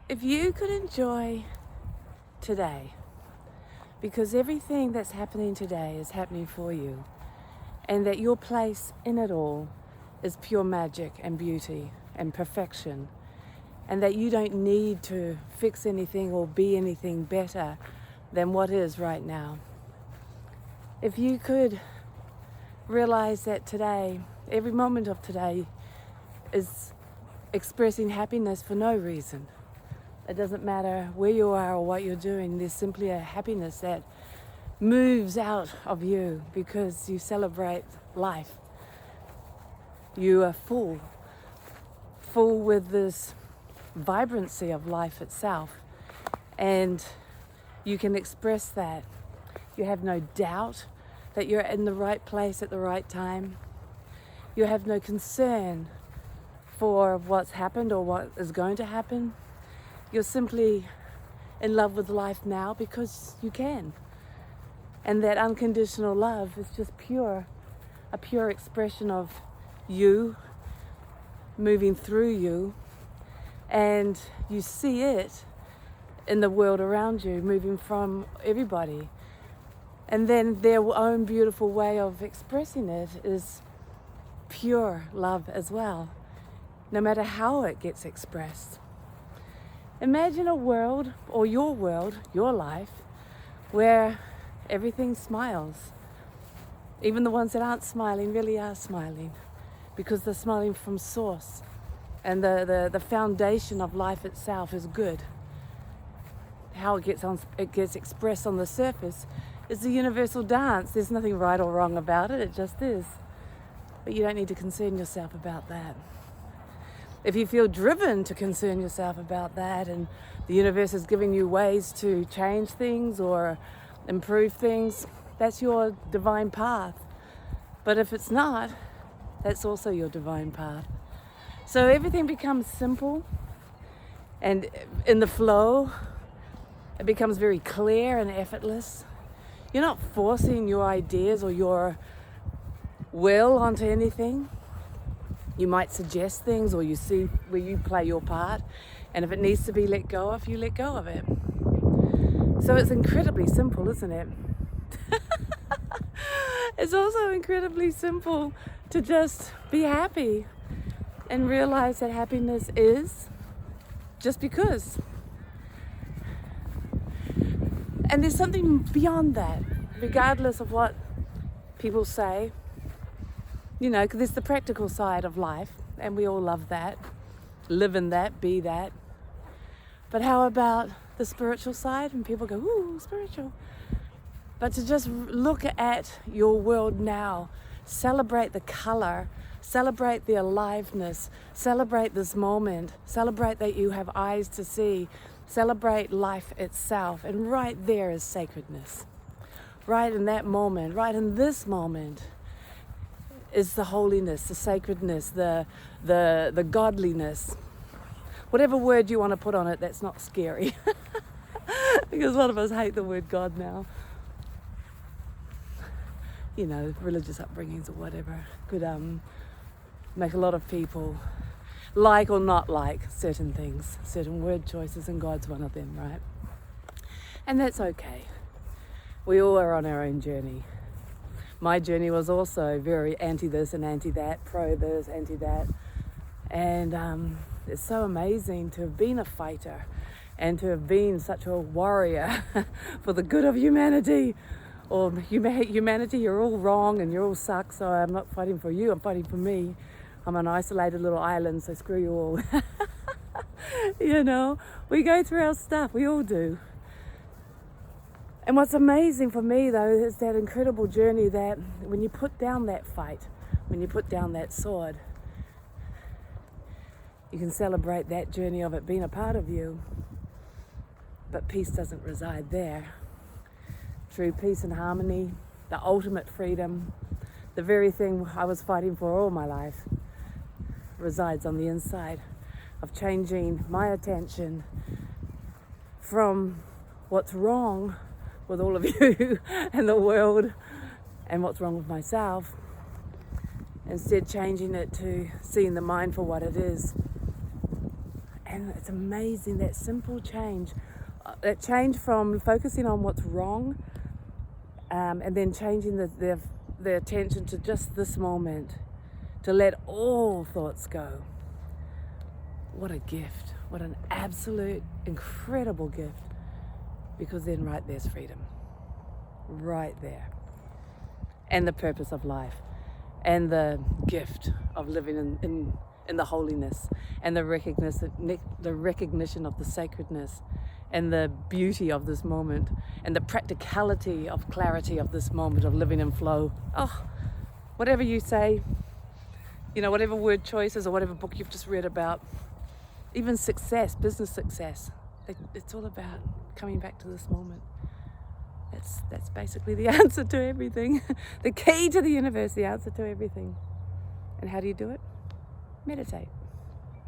If you could enjoy today, because everything that's happening today is happening for you, and that your place in it all is pure magic and beauty and perfection, and that you don't need to fix anything or be anything better than what is right now. If you could realize that today, every moment of today, is expressing happiness for no reason. It doesn't matter where you are or what you're doing, there's simply a happiness that moves out of you because you celebrate life. You are full with this vibrancy of life itself, and you can express that. You have no doubt that you're in the right place at the right time. You have no concern for what's happened or what is going to happen. You're simply in love with life now because you can. And that unconditional love is just a pure expression of you moving through you, and you see it in the world around you, moving from everybody. And then their own beautiful way of expressing it is pure love as well, no matter how it gets expressed. Imagine a world, or your life, where everything smiles. Even the ones that aren't smiling really are smiling, because they're smiling from source, and the foundation of life itself is good. How it gets expressed on the surface is the universal dance. There's nothing right or wrong about it, it just is. But you don't need to concern yourself about that. If you feel driven to concern yourself about that, and the universe is giving you ways to change things or improve things, that's your divine path. But if it's not, that's also your divine path. So everything becomes simple, and in the flow, it becomes very clear and effortless. You're not forcing your ideas or your will onto anything. You might suggest things, or you see where you play your part, and if it needs to be let go of, you let go of it. So it's incredibly simple, isn't it? It's also incredibly simple to just be happy and realize that happiness is just because. And there's something beyond that, regardless of what people say. You know, because there's the practical side of life, and we all love that, live in that, be that. But how about the spiritual side? And people go, ooh, spiritual. But to just look at your world now, celebrate the color, celebrate the aliveness, celebrate this moment, celebrate that you have eyes to see, celebrate life itself. And right there is sacredness. Right in that moment, right in this moment, is the holiness, the sacredness, the godliness. Whatever word you want to put on it that's not scary. Because a lot of us hate the word God now. You know, religious upbringings or whatever could make a lot of people like or not like certain things, certain word choices, and God's one of them, right? And that's okay. We all are on our own journey. My journey was also very anti this and anti that, pro this, anti that. And it's so amazing to have been a fighter and to have been such a warrior for the good of humanity. Or humanity, you're all wrong and you all suck, so I'm not fighting for you, I'm fighting for me. I'm an isolated little island, so screw you all. You know, we go through our stuff, we all do. And what's amazing for me, though, is that incredible journey that when you put down that fight, when you put down that sword, you can celebrate that journey of it being a part of you. But peace doesn't reside there. True peace and harmony, the ultimate freedom, the very thing I was fighting for all my life, resides on the inside of changing my attention from what's wrong with all of you and the world and what's wrong with myself, instead changing it to seeing the mind for what it is And it's amazing, that simple change, that change from focusing on what's wrong, and then changing the attention to just this moment, to let all thoughts go. What a gift. What an absolute incredible gift. Because then right there's freedom. Right there. And the purpose of life. And the gift of living in the holiness. And the recognition of the sacredness. And the beauty of this moment. And the practicality of clarity of this moment of living in flow. Oh, whatever you say, whatever word choices or whatever book you've just read about, even success, business success, it's all about coming back to this moment. That's basically the answer to everything. The key to the universe, the answer to everything. And how do you do it? Meditate.